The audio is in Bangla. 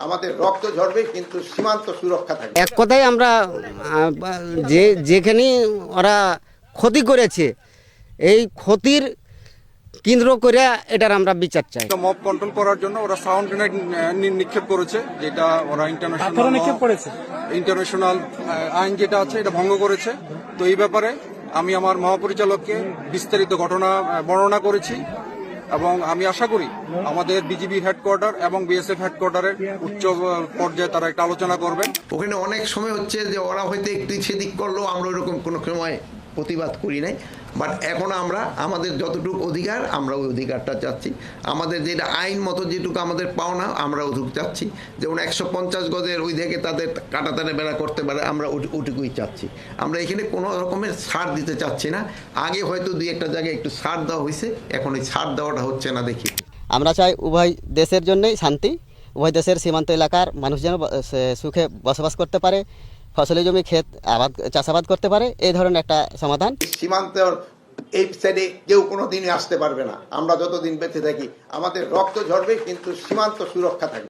আমাদের রক্ত ঝরবে কিন্তু সীমান্ত সুরক্ষা থাকবে। এক কথায় আমরা যেখানে ওরা ক্ষতি করেছে এই ক্ষতির কেন্দ্র করে এটার আমরা বিচার চাই। মব কন্ট্রোল করার জন্য ওরা সাউন্ড গ্রেনেড নিক্ষেপ করেছে, যেটা ওরা ইন্টারন্যাশনাল আইন যেটা আছে এটা ভঙ্গ করেছে। তো এই ব্যাপারে আমি আমার মহাপরিচালককে বিস্তারিত ঘটনা বর্ণনা করেছি এবং আমি আশা করি আমাদের বিজিবি হেডকোয়ার্টার এবং বিএসএফ হেডকোয়ার্টারের উচ্চ পর্যায়ে তারা একটা আলোচনা করবেন। ওখানে অনেক সময় হচ্ছে যে ওরা হয়তো একটু সেদিক করলেও আমরা ওরকম কোনো সময় প্রতিবাদ করি নাই। বাট এখন আমরা আমাদের যতটুকু অধিকার আমরা ওই অধিকারটা চাচ্ছি। আমাদের যেটা আইন মতো যেটুকু আমাদের পাওনা আমরা ওটুকু চাচ্ছি। যেমন 150 গজের ওই থেকে তাদের কাটাতারে বেড়া করতে পারে, আমরা ওটুকুই চাচ্ছি। আমরা এখানে কোনো রকমের ছাড় দিতে চাচ্ছি না। আগে হয়তো দুই একটা জায়গায় একটু ছাড় দেওয়া হয়েছে, এখন ওই ছাড় দেওয়াটা হচ্ছে না। দেখি আমরা চাই উভয় দেশের জন্যই শান্তি, উভয় দেশের সীমান্ত এলাকার মানুষ যেন সুখে বসবাস করতে পারে, ফসলি জমি ক্ষেত আবাদ চাষাবাদ করতে পারে, এই ধরনের একটা সমাধান। সীমান্তের এই সাইডে কেউ কোনো দিনই আসতে পারবে না। আমরা যতদিন বেঁচে থাকি আমাদের রক্ত ঝরবে কিন্তু সীমান্ত সুরক্ষা থাকবে।